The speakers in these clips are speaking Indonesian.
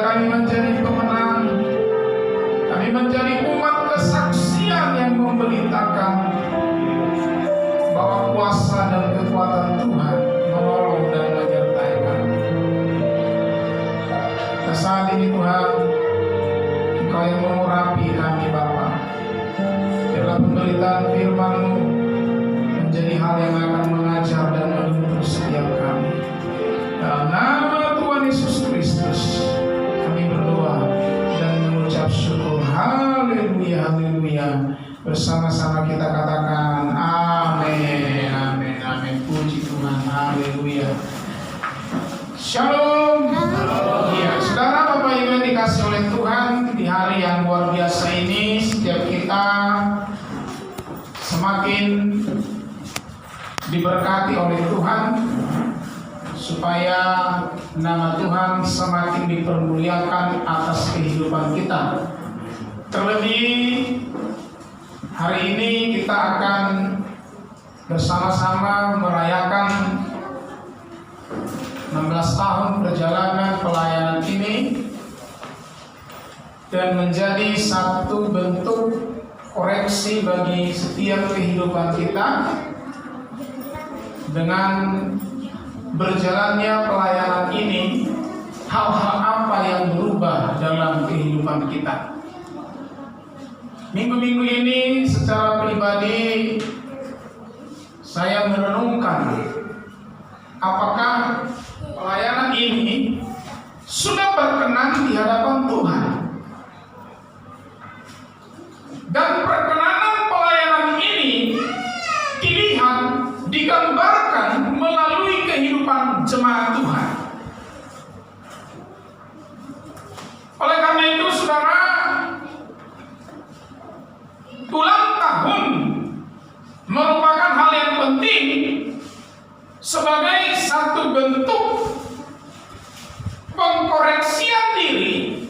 kami menjadi pemenang. Kami menjadi umat kesaksian yang memberitakan bahwa kuasa dan kekuatan Tuhan menolong dan menyertai kami. Nah, saat ini Tuhan, Engkau yang mengurapi kami Bapa. Biarlah pemberitaan firman-Mu menjadi hal yang akan mengajar dan menuntun setiap kami. Dalam nama Tuhan Yesus Kristus kami berdoa dan mengucap syukur. Haleluya, haleluya. Bersama-sama kita katakan amin, amin, amin. Puji Tuhan, haleluya. Shalom. Ya, saudara Bapak Ibu yang dikasih oleh Tuhan, di hari yang luar biasa ini setiap kita semakin diberkati oleh Tuhan, supaya nama Tuhan semakin dipermuliakan atas kehidupan kita. Terlebih hari ini kita akan bersama-sama merayakan 16 tahun perjalanan pelayanan ini, dan menjadi satu bentuk koreksi bagi setiap kehidupan kita dengan berjalannya pelayanan ini. Hal-hal apa yang berubah dalam kehidupan kita? Minggu-minggu ini secara pribadi saya merenungkan apakah pelayanan ini sudah berkenan di hadapan Tuhan. Dan perkenanan pelayanan ini dilihat, digambarkan melalui kehidupan jemaat Tuhan. Oleh karena itu saudara, ulang tahun merupakan hal yang penting sebagai satu bentuk pengkoreksian diri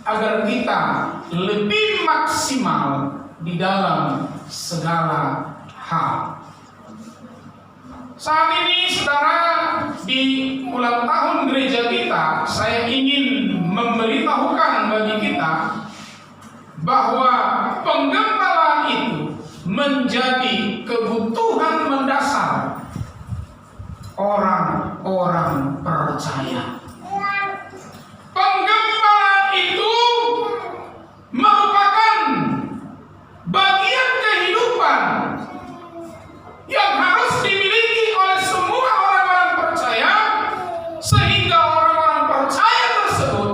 agar kita lebih maksimal di dalam segala hal. Saat ini saudara, di ulang tahun gereja kita, saya ingin memberitahukan bagi kita bahwa penggembalaan itu menjadi kebutuhan mendasar orang-orang percaya. Penggembalaan itu merupakan bagian kehidupan yang harus dimiliki oleh semua orang-orang percaya, sehingga orang-orang percaya tersebut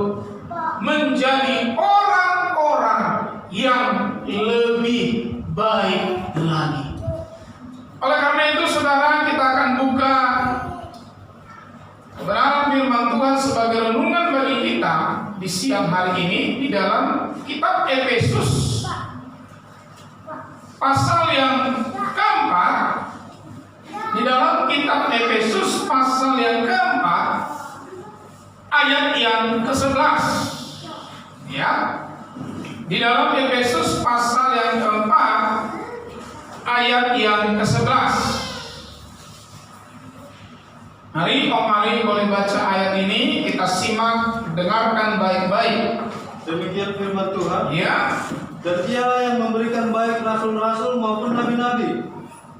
menjadi orang-orang yang lebih baik lagi. Oleh karena itu saudara, kita akan buka kebenaran firman Tuhan sebagai renungan bagi kita di siang hari ini di dalam kitab Efesus pasal yang keempat. Di dalam kitab Efesus pasal yang keempat ayat yang ke-11. Ya. Di dalam Efesus pasal yang keempat ayat yang ke-11. Mari Om Ari boleh baca ayat ini, kita simak, dengarkan baik-baik. Demikian firman Tuhan. Ya. Dan Dialah yang memberikan baik rasul-rasul maupun nabi-nabi,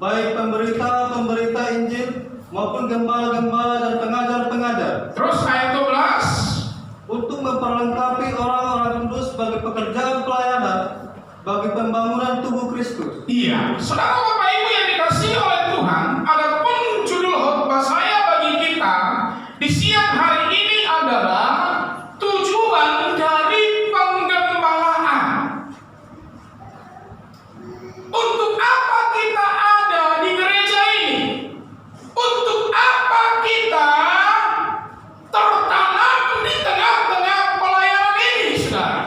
baik pemberita-pemberita Injil maupun gembala-gembala dan pengajar-pengajar. Terus ayat 12. Untuk memperlengkapi orang-orang kudus bagi pekerjaan pelayanan, bagi pembangunan tubuh Kristus. Iya, saudara Bapak Ibu yang dikasihi oleh Tuhan, adapun judul khotbah saya bagi kita di siang hari ini adalah tujuan dari penggembalaan. Untuk apa kita ada di gereja ini? Untuk apa kita tertanam di tengah-tengah pelayanan ini, saudara?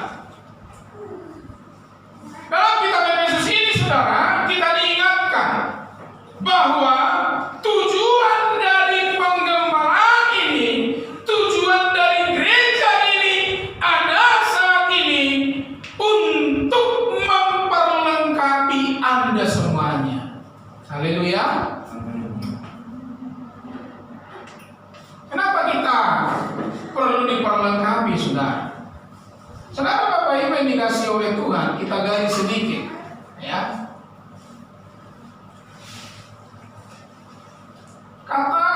Dalam kitab Efesus ini, saudara, kita diingatkan saudara. Saudara Bapak Ibu yang dikasih oleh Tuhan, kita gali sedikit, ya. Kata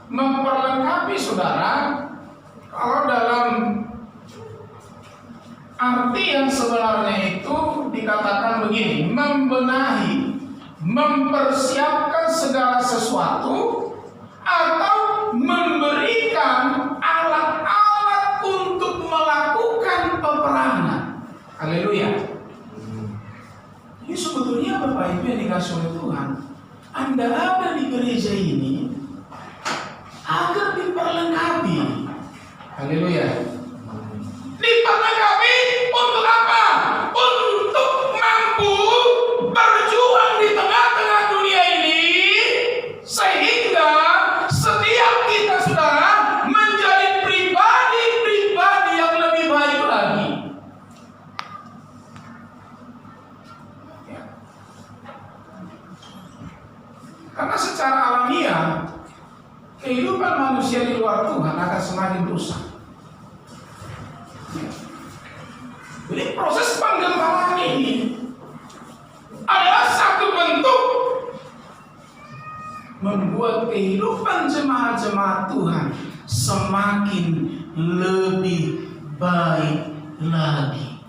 memperlengkapi saudara, kalau dalam arti yang sebenarnya itu dikatakan begini, membenahi, mempersiapkan segala sesuatu, atau memberikan alat-alat untuk melakukan peperangan. Haleluya. Ini sebetulnya Bapak Ibu yang dikasih oleh Tuhan, Anda ada di gereja ini agar diperlengkapi. Haleluya. Diperlengkapi untuk apa? Untuk mampu berjuang di tengah-tengah dunia ini, sehingga setiap kita saudara menjadi pribadi-pribadi yang lebih baik lagi. Ya. Karena secara alamiah kehidupan manusia di luar Tuhan akan semakin rusak. Jadi proses penggembalaan ini adalah satu bentuk membuat kehidupan jemaat-jemaat Tuhan semakin lebih baik lagi.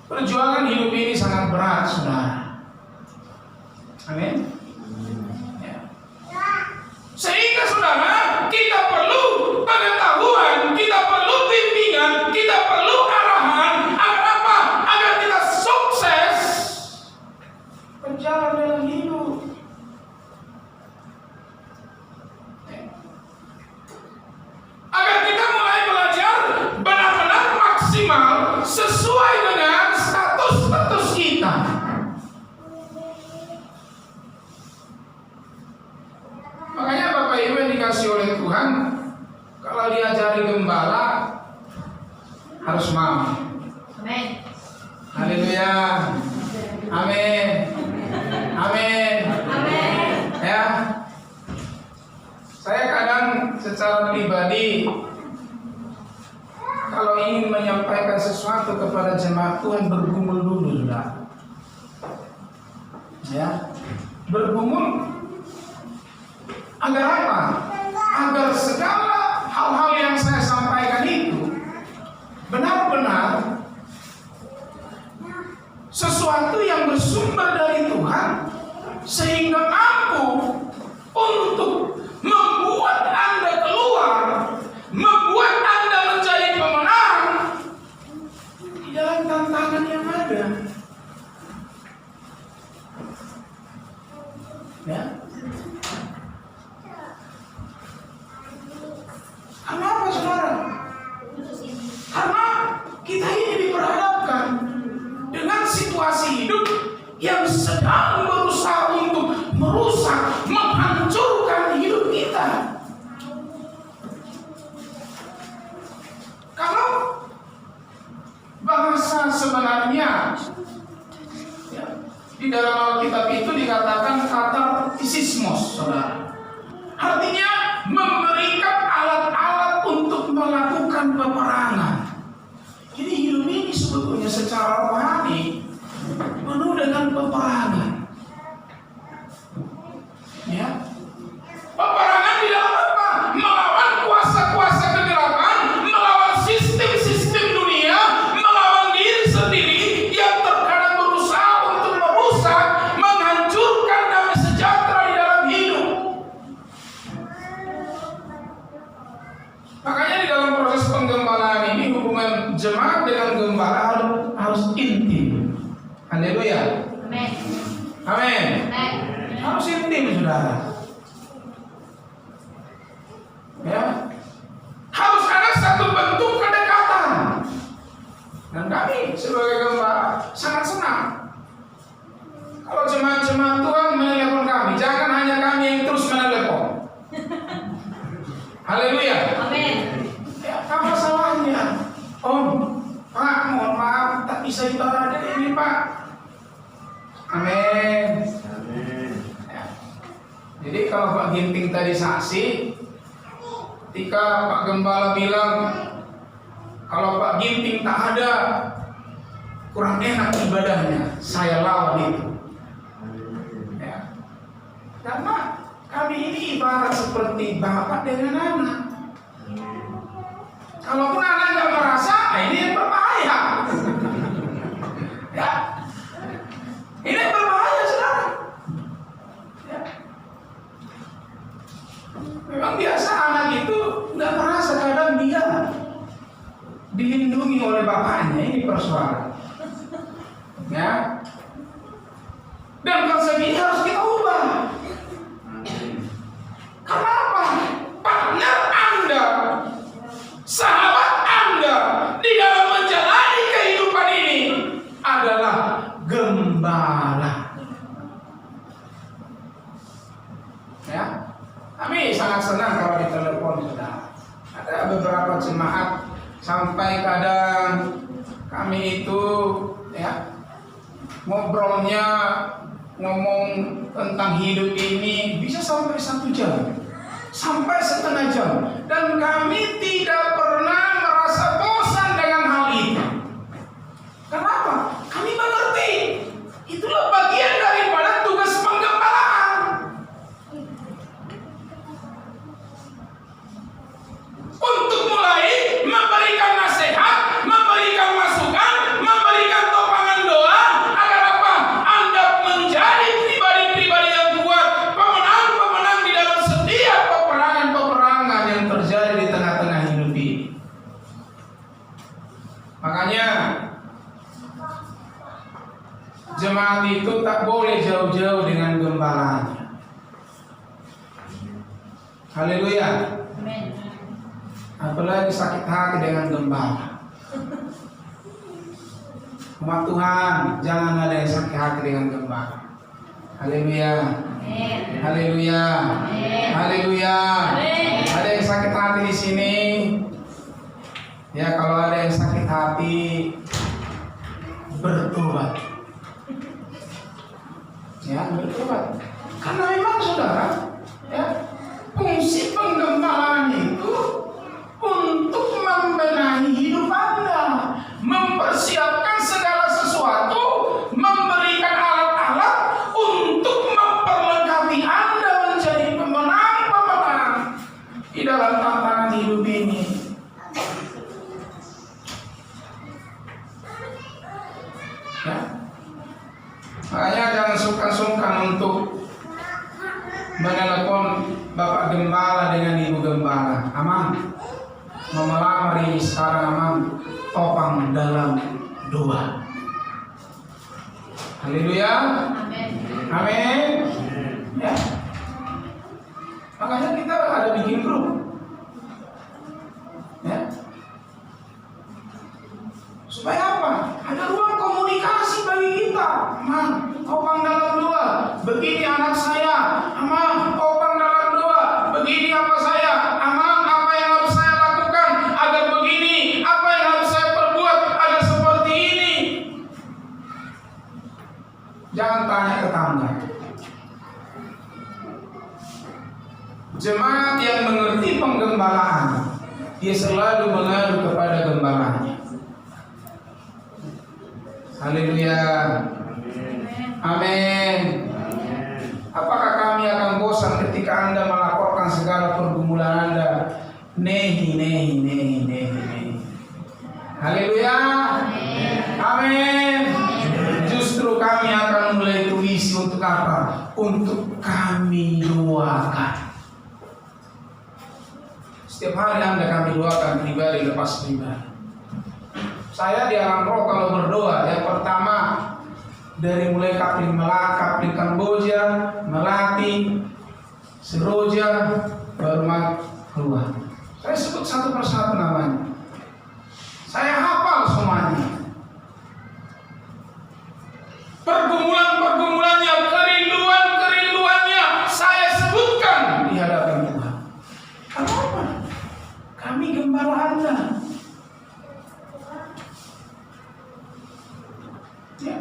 Perjuangan hidup ini sangat berat, saudara. Amin. Ya. Sehingga saudara, kita perlu pengetahuan, kita perlu bimbingan, kita perlu arahan. Agar apa? Agar kita sukses berjalan dalam hidup. Agar kita mulai belajar benar-benar maksimal sesuai dengan status kita. Makanya Bapak Ibu yang dikasih oleh Tuhan, kalau diajari gembala harus mau. Amin. Haleluya. Amin. Amin. Amin. Ya. Saya kadang secara pribadi kalau ingin menyampaikan sesuatu kepada jemaat Tuhan bergumul dulu, sudah. Ya. Bergumul agar apa? Agar segala hal-hal yang saya sampaikan itu benar-benar sesuatu yang bersumber dari Tuhan, sehingga mampu untuk membuat Anda keluar, membuat Anda menjadi pemenang di dalam tantangan yang ada. Ya. Karena apa, saudara? Karena kita ini diperhadapkan dengan situasi hidup yang sedang berusaha untuk merusak, menghancurkan hidup kita. Kalau bahasa sebenarnya ya, di dalam Alkitab itu dikatakan katartisismos, saudara. Artinya memberikan alat-alat untuk melakukan peperangan. Jadi hidup ini sebetulnya secara rohani penuh dengan peperangan. Ya. Peperangan di dalam apa? Melawan kuasa-kuasa kegelapan, melawan sistem-sistem dunia, melawan diri sendiri yang terkadang berusaha untuk merusak, menghancurkan damai sejahtera di dalam hidup. Makanya di dalam proses penggembalaan ini hubungan jemaat dengan gembala harus intim. Haleluya. Amin. Amin. Amin. Harus intim, saudara. Ya. Harus ada satu bentuk kedekatan. Dan kami sebagai gembala sangat senang kalau jemaat-jemaat Tuhan menelepon kami. Jangan hanya kami yang terus menelepon. Haleluya. Amin. Ya, apa salahnya? Om, Pak, mohon maaf, tak bisa ibadah ini, Pak. Amin. Ya. Jadi kalau Pak Ginting tadi saksi, Ketika Pak Gembala bilang kalau Pak Ginting tak ada, kurang enak ibadahnya, saya lawan itu. Ya. Karena kami ini ibarat seperti bapak dengan anak. Kalaupun anak nggak merasa, ini yang berbahaya. Ya, ini yang berbahaya, saudara. Ya. Memang biasa anak itu nggak merasa kadang dia dilindungi oleh bapaknya, ini persoalan. Ya. Dan konsep ini harus kita ubah. Kenapa? Partner Anda, sahabat Anda di dalam menjalani kehidupan ini adalah gembala. Ya, kami sangat senang kalau ditelepon, saudara. Ada beberapa jemaat sampai kadang kami itu ya ngobrolnya, ngomong tentang hidup ini bisa sampai 1 jam, sampai setengah jam, dan kami tidak pernah merasa bosan dengan hal itu. Kenapa? Kami mengerti itulah bagian daripada tugas penggembalaan. Untuk mulai memberikan nasihat, memberikan masukan, memberikan topangan doa agar apa? Anda menjadi pribadi-pribadi yang kuat, pemenang-pemenang di dalam setiap peperangan-peperangan yang terjadi di tengah-tengah hidup ini. Makanya jemaat itu tak boleh jauh-jauh dengan gembalanya. Haleluya. Apalagi sakit hati dengan gembala. Umat Tuhan, jangan ada yang sakit hati dengan gembala. Haleluya. Haleluya. Haleluya. Ada yang sakit hati di sini? Ya, kalau ada yang sakit hati, bertobat. Ya, bertobat. Karena memang saudara, ya, fungsi penggembalaan itu untuk membenahi hidup Anda, mempersiapkan segala sesuatu, memberikan alat-alat untuk memperlengkapi Anda menjadi pemenang-pemenang di dalam tantangan hidup ini. Ya. Makanya jangan sungkan-sungkan untuk menelepon Bapak Gembala dengan Ibu Gembala. Aman. Mau melamar ini sekarang, aman. Topang dalam doa. Haleluya. Amin. Ya. Makanya kita ada bikin grup. Ya. Supaya apa? Ada ruang komunikasi bagi kita. Aman. Topang dalam doa. Begini anak saya. Aman. Topang dalam doa. Begini apa saya. Aman. Apa yang harus saya lakukan agar begini? Apa yang harus saya perbuat agar seperti ini? Jangan tanya tetangga. Jemaat yang mengerti penggembalaan, dia selalu mengadu kepada gembalanya. Haleluya. Amin. Apakah kami akan bosan ketika Anda melaporkan segala pergumulan Anda? Nehi. Haleluya. Amin. Justru kami akan mulai tulis untuk apa? Untuk kami doakan. Setiap hari Anda kami doakan pribadi lepas pribadi. Saya di alam roh kalau berdoa, yang pertama dari mulai Kapling Melaka, Kapling Kamboja, Melati, Seroja, baru keluar. Saya sebut satu persatu namanya. Saya hafal semuanya. Pergumulan-pergumulannya, kerinduan-kerinduannya saya sebutkan di hadapan Tuhan. Kenapa? Kami gembala Anda. Ya.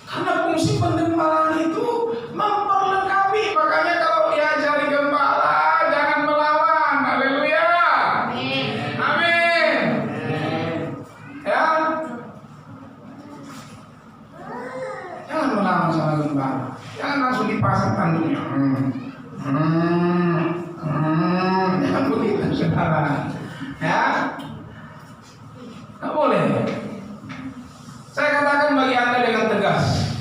Karena fungsi penggembalaan itu memperlengkapi. Makanya kalau diajari gembala, jangan melawan saudara. Ya, nggak boleh. Saya katakan bagi Anda dengan tegas,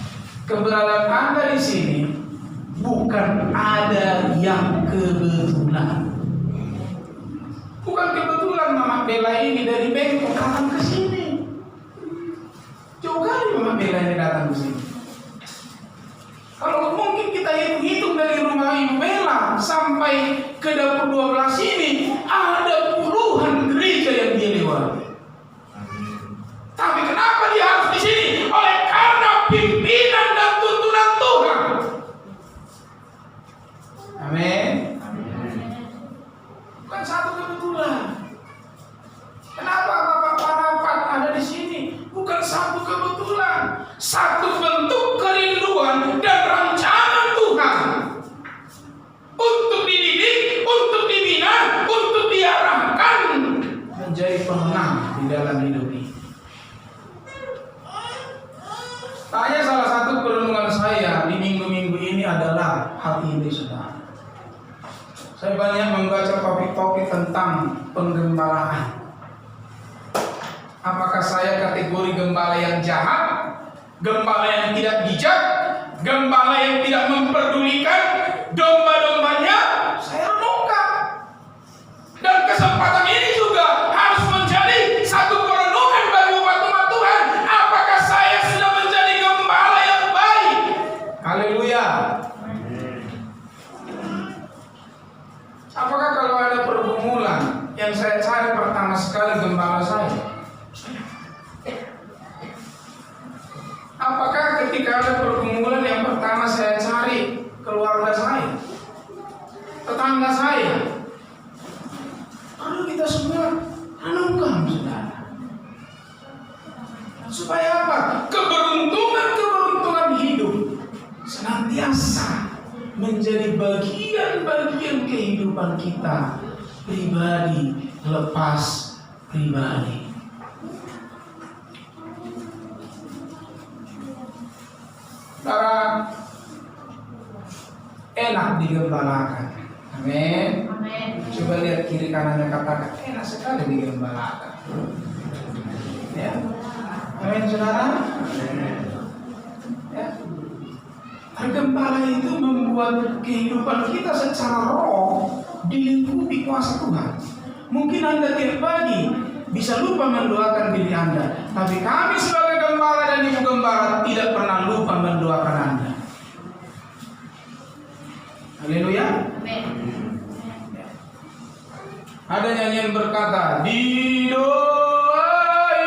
keberadaan Anda di sini bukan ada yang kebetulan. Bukan kebetulan Mama Bella ini dari Bengkok datang ke sini. Jauh kali Mama Bella ini datang ke sini. Kalau mungkin kita hitung dari rumah Ibu Bella sampai ke dapur 12 ini, ada puluhan gereja yang dia lewati. Tapi kenapa dia harus di sini? Oleh karena pimpinan dan tuntunan Tuhan. Amin. Bukan satu kebetulan. Kenapa Bapak Parapat ada di sini? Bukan satu kebetulan. Satu bentuk kerinduan dan rancangan Tuhan untuk dididik, untuk dibina, untuk diarahkan menjadi pemenang di dalam hidup ini. Tanya salah satu perenungan saya di minggu-minggu ini adalah hal ini, saudara. Saya banyak membaca topik-topik tentang penggembalaan. Apakah saya kategori gembala yang jahat, gembala yang tidak bijak, gembala yang tidak memperdulikan domba-dombanya? Saya renungkan. Dan kesempatan ini juga harus menjadi satu perenungan bagi umat-umat Tuhan. Apakah saya sudah menjadi gembala yang baik? Haleluya. Apakah kalau ada pergumulan yang saya cari pertama sekali gembala saya? Apakah ketika ada pergumulan yang pertama saya cari keluarga saya, tetangga saya? Perlu kita semua renungkan, saudara. Supaya apa? Keberuntungan hidup senantiasa menjadi bagian-bagian kehidupan kita, pribadi lepas pribadi. Saudara, enak digembalakan. Amin. Coba lihat kiri kanannya, katakan enak sekali digembalakan. Ya. Amin, saudara. Ya. Gembala itu membuat kehidupan kita secara roh dilingkupi kuasa Tuhan. Mungkin Anda tiap pagi bisa lupa mendoakan diri Anda, tapi kami sebagai gembala dan ibu gembala tidak pernah lupa mendoakan Anda. Haleluya. Amin. Ada nyanyian berkata, di doa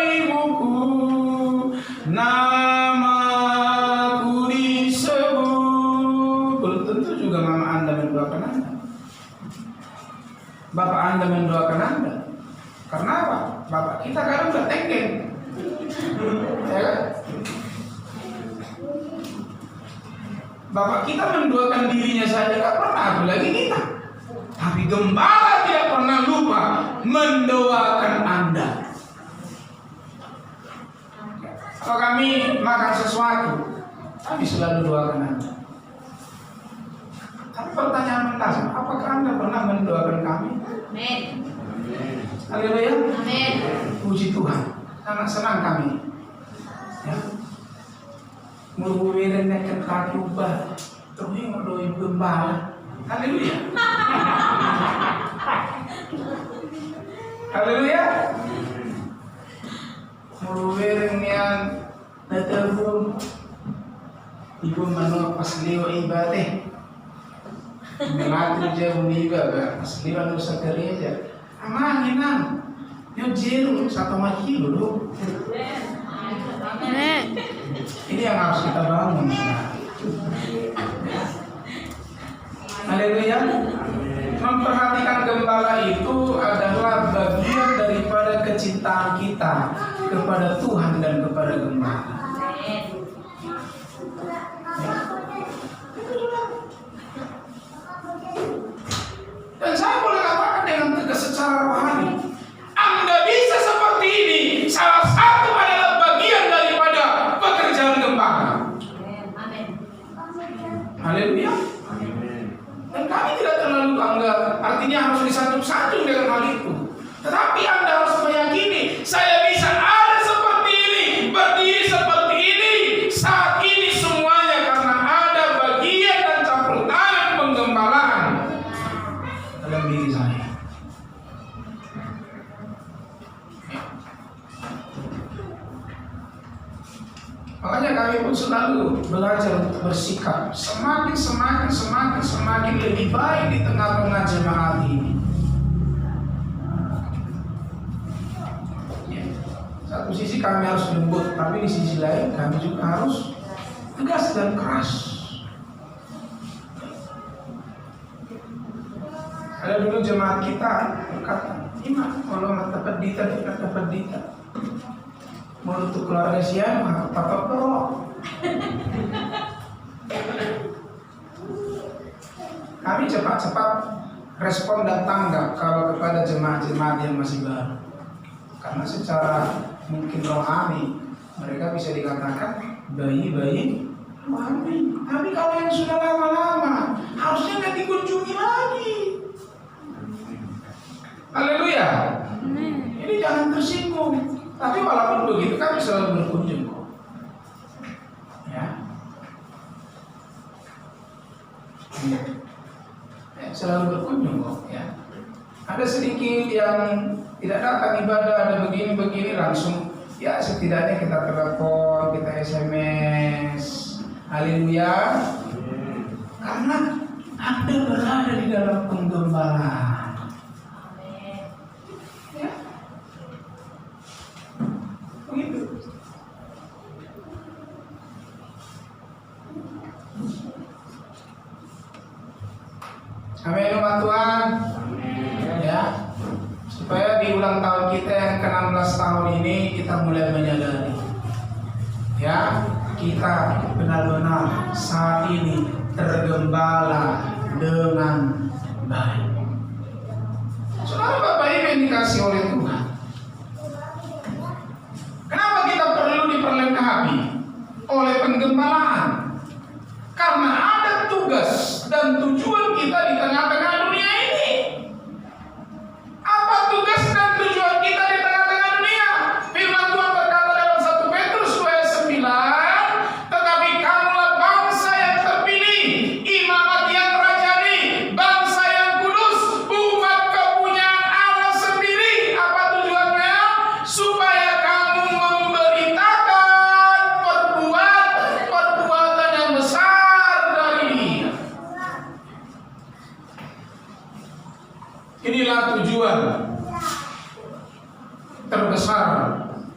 ibuku namaku disebut. Belum tentu juga mama Anda mendoakan Anda, bapak Anda mendoakan Anda. Karena apa? Bapak kita kadang udah tengking, ya kan? Bapak kita mendoakan dirinya saja nggak pernah, apalagi kita. Tapi gembala tidak pernah lupa mendoakan Anda. Kalau kami makan sesuatu, kami selalu doakan Anda. Tapi pertanyaan mendasar, apakah Anda pernah mendoakan kami? Amin. Haleluya. Amin. Puji Tuhan, sangat senang kami. Ya. Merupakan nekat kaki ubah, terus ngedoi gembala. Haleluya. Haleluya. Merupakan yang natabun ibu menolak pas leo ibadah. Mengatur jauh ibadah pas leo nusa gereja. Amangin nang, yo jeru 1 kilo loh. Ini yang harus kita bangun. Haleluya. Memperhatikan gembala itu adalah bagian daripada kecintaan kita kepada Tuhan dan kepada gembala. Dan saya boleh katakan dengan tegas secara rohani, Anda bisa seperti ini. Salah satu adalah bagian daripada pekerjaan gembala. Haleluya. Dan kami tidak terlalu bangga, artinya harus disanjung-sanjung dengan hal itu. mempersiapkan diri saya. Makanya kami pun selalu belajar untuk bersikap semakin lebih baik di tengah-tengah jemaat ini. Ya. Satu sisi kami harus lembut, tapi di sisi lain kami juga harus tegas dan keras. Ada dulu jemaat kita berkata, "Imam, kalau mata pedita kita pedita. Mau untuk keluarga siapa? Papa Pro." Kami cepat-cepat respon dan tanggap kalau kepada jemaat-jemaat yang masih baru. Karena secara mungkin rohani mereka bisa dikatakan bayi-bayi rohani. Tapi kalau yang sudah lama-lama harusnya nggak dikunjungi lagi. Haleluya. Ini jangan tersinggung. Tapi walaupun begitu kami selalu berkunjung kok. Ya. Selalu berkunjung kok ya. Ada sedikit yang tidak datang ibadah, ada begini-begini langsung ya setidaknya kita telepon, kita SMS. Haleluya. Karena Anda berada di dalam penggembalaan. Begitu. Amin Tuhan. Ya. Supaya di ulang tahun kita yang ke-16 tahun ini kita mulai menyadari. Ya, kita benar-benar saat ini tergembala dengan baik. Saudara Bapak Ibu yang dikasih oleh Tuhan. Kenapa kita perlu diperlengkapi oleh penggembalaan? Karena ada tugas dan tujuan kita di tengah-tengah dunia ini. Apa tugas dan tujuan kita di tengah-tengah dunia? Firman Tuhan berkata dalam 1 Petrus 2:9, "Tetapi kamulah bangsa yang terpilih, imamat yang rajani, bangsa yang kudus, umat kepunyaan Allah sendiri." Apa tujuannya? Supaya kamu memberitakan perbuatan yang besar dari Dia. Inilah tujuan terbesar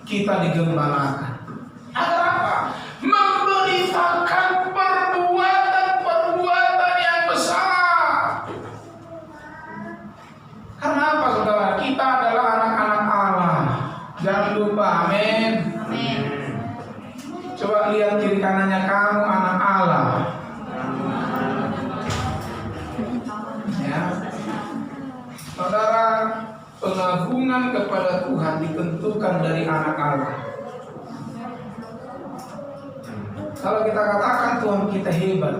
kita digembalakan. Agar apa? Memberitakan perbuatan yang besar. Karena apa saudara? Kita adalah anak-anak Allah. Jangan lupa, amin. Amin. Coba lihat kiri kanannya, kamu anak Allah. Ya. Saudara, pengagungan kepada Tuhan ditentukan dari anak Allah. Kalau kita katakan Tuhan kita hebat,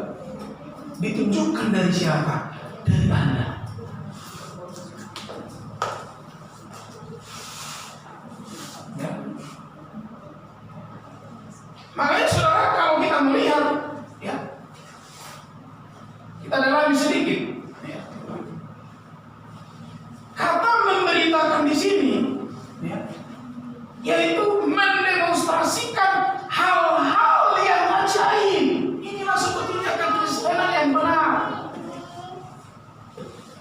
ditunjukkan dari siapa? Dari Anda. Ya. Makanya saudara, kalau kita melihat, ya, kita dalami sedikit. Ya. Kata memberitakan di sini, ya, yaitu mendemonstrasikan hal-hal yang ajaib. Inilah sebetulnya kekristenan yang benar.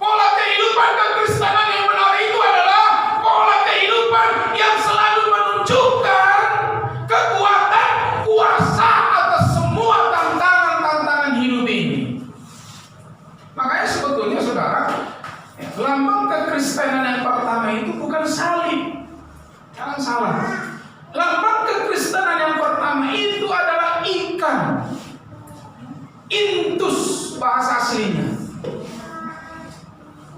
Pola kehidupan kekristenan yang benar itu adalah pola kehidupan yang selalu menunjukkan kekuatan, kuasa atas semua tantangan-tantangan hidup ini. Makanya sebetulnya saudara, lambang kekristenan yang pertama itu bukan salib. Jangan salah. Lambang kekristenan yang pertama itu adalah ikan. Intus bahasa aslinya.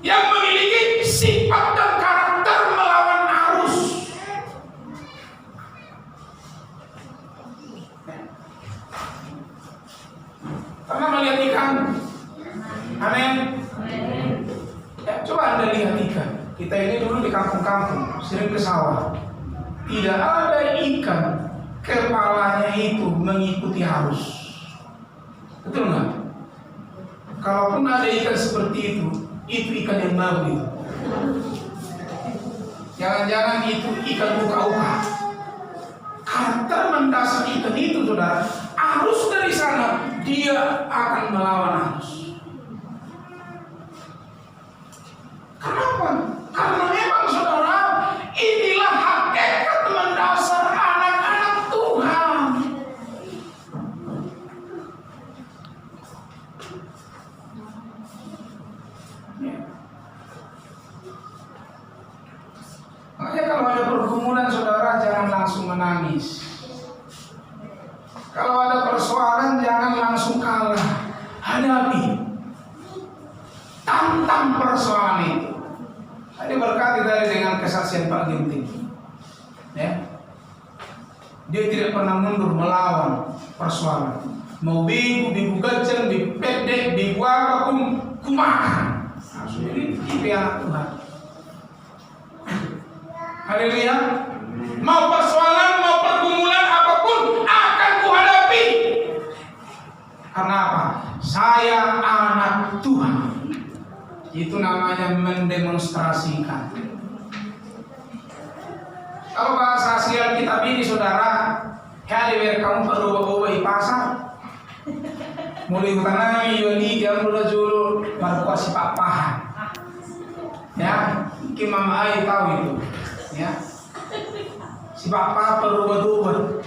Yang memiliki sifat dan karakter melawan arus. Pernah melihat ikan? Amin. Ya, coba Anda lihat ikan. Kita ini dulu di kampung-kampung, sering ke sawah. Tidak ada ikan kepalanya itu mengikuti arus. Betul nggak? Kalaupun ada ikan seperti itu, Itu ikan yang baru itu. Jangan-jangan itu ikan uka-uka. Karakter mendasar ikan itu, saudara, arus dari sana dia akan melawan arus. Kenapa? Karena memang, saudara, inilah hakikat mendasar anak-anak Tuhan. Ya. Makanya kalau ada pergumulan, saudara, jangan langsung menangis. Kalau ada persoalan, jangan langsung kalah. Hadapi, tantang persoalan itu. Ini berkati dari dengan kesaksian Pak Ginting. Ya, dia tidak pernah mundur melawan persoalan. Mau bigu gajah, bigu pedek, bigu apapun, kumakan. Nah, ini anak Tuhan. Haleluya. Mau persoalan, mau pergumulan apapun akan kuhadapi. Karena apa? Saya anak Tuhan. Itu namanya mendemonstrasikan. Kalau bahasa asli Alkitab ini, saudara, hadirin kamu perlu bawa di pasar. Mulai tanami yoni dia mulai julu markuasi papahan. Ya, Imam Ai tahu itu. Ya, si papa perlu berubah.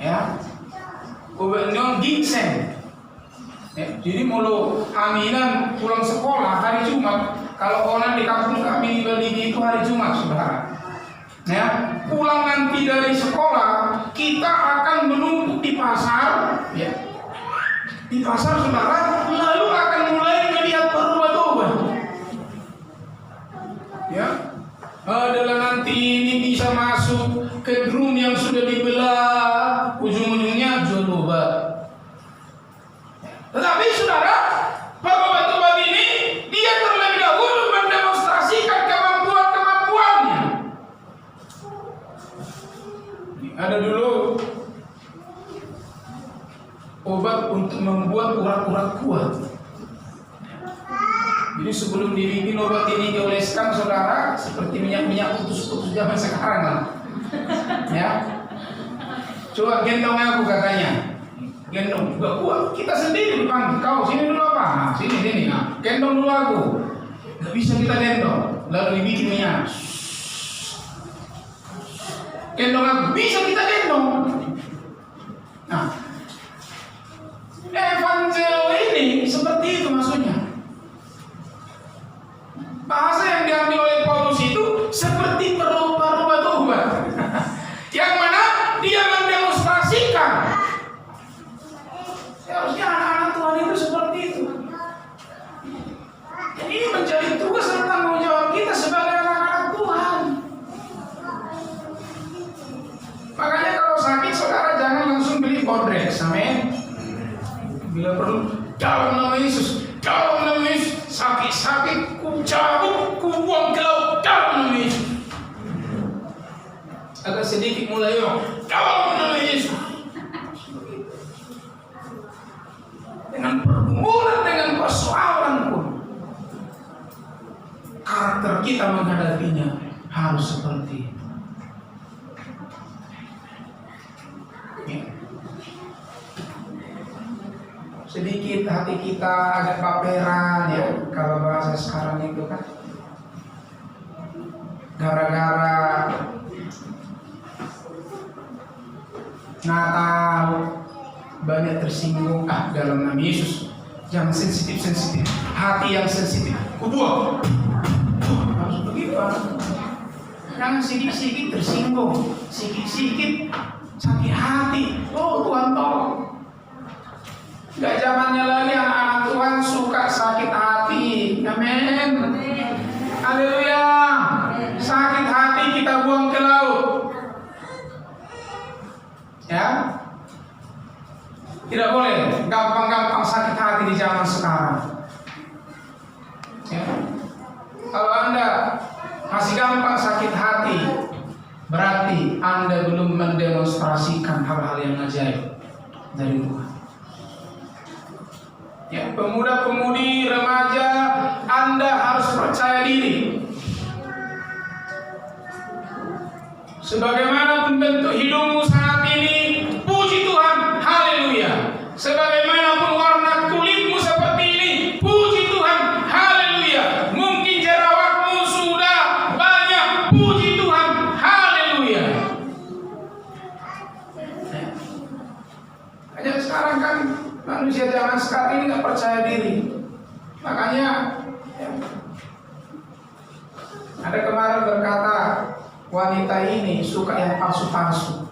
Ya, kubenyon gingseng. Ya, jadi mulu aminan pulang sekolah hari Jumat. Kalau orang di kampung kami di Bali itu hari Jumat, saudara. Ya, pulang nanti dari sekolah kita akan menumpuk di pasar. Ya, di pasar, saudara, lalu akan mulai melihat berubah-ubah. Ya, adalah nanti ini bisa masuk ke drum yang sudah dibelah, ujung-ujungnya jodoh. Tetapi, saudara, obat-obat ini dia terlebih dahulu mendemonstrasikan kemampuan-kemampuannya. Ada dulu obat untuk membuat urat-urat kuat. Jadi sebelum dibikin obat ini dioleskan, saudara, seperti minyak-minyak putus-putus zaman sekarang lah. Ya, coba gendong aku katanya. Gendong juga kuat. Kita sendiri dipanggil, kau sini dulu apa? Nah, sini. Nah, gendong dulu aku. Gak bisa kita gendong. Lalu dibikin minyak. Gendong aku. Bisa kita gendong. Nah, Evangel ini seperti itu maksudnya. Bahasa yang diambil oleh Paulus itu seperti perubah-ubah. Yang mana dia mendemonstrasikan. Harusnya anak-anak Tuhan itu seperti itu. Dan ini menjadi tugas dan tanggung jawab kita sebagai anak-anak Tuhan. Makanya kalau sakit, saudara, jangan langsung beli Bodrex, amin. Bila perlu, dalam nama Yesus, dalam nama Yesus, sakit-sakit, ku cabut, ku buang ke laut, dalam nama Yesus. Agak sedikit mulai, dalam nama Yesus. Dengan pergumulan, dengan persoalan pun, karakter kita menghadapinya harus seperti itu. Ya. Sedikit hati kita agak baperan, ya, kalau bahasa sekarang itu kan, gara-gara Natal banyak tersinggung dalam nama Yesus. Jangan sensitif, hati yang sensitif kubuang. Harus begitu. Jangan sikit-sikit tersinggung, sikit-sikit sakit hati. Oh Tuhan tolong. Gak zamannya lagi anak-anak Tuhan suka sakit hati. Amin. Haleluya. Sakit hati kita buang ke laut. Ya. Tidak boleh gampang-gampang sakit hati di zaman sekarang. Ya. Kalau Anda masih gampang sakit hati, berarti Anda belum mendemonstrasikan hal-hal yang ajaib dari Tuhan. Ya, pemuda-pemudi, remaja, Anda harus percaya diri. Sebagaimanapun bentuk hidupmu saat ini, puji Tuhan, haleluya. Sebagaimanapun warna kulitmu seperti ini, puji Tuhan, haleluya. Mungkin jerawatmu sudah banyak, puji Tuhan, haleluya. Hanya sekarang kan manusia zaman sekarang ini nggak percaya diri. Makanya ya, ada kemarin berkata, wanita ini suka yang palsu-palsu.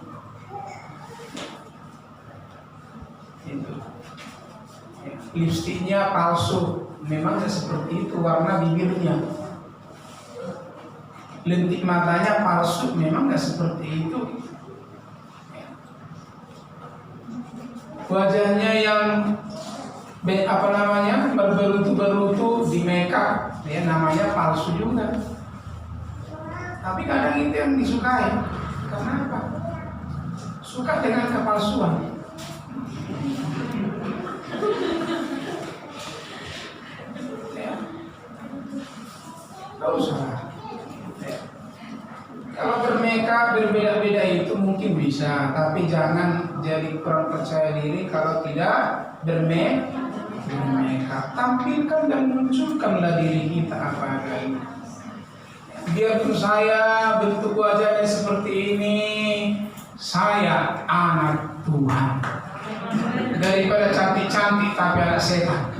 Lipstiknya palsu, memang tidak seperti itu. Warna bibirnya, lentik matanya palsu, memang tidak seperti itu. Wajahnya yang berberutu-berutu di makeup, ya namanya palsu juga. Tapi kadang itu yang disukai. Kenapa? Suka dengan kepalsuan. Ya. Gak usah. Ya. Kalau bermakeup berbeda-beda itu mungkin bisa, tapi jangan jadi kurang percaya diri kalau tidak bermakeup. Tampilkan dan munculkanlah diri kita apa adanya. Biarpun saya bentuk wajahnya seperti ini, saya anak Tuhan. Daripada cantik-cantik tapi anak setan.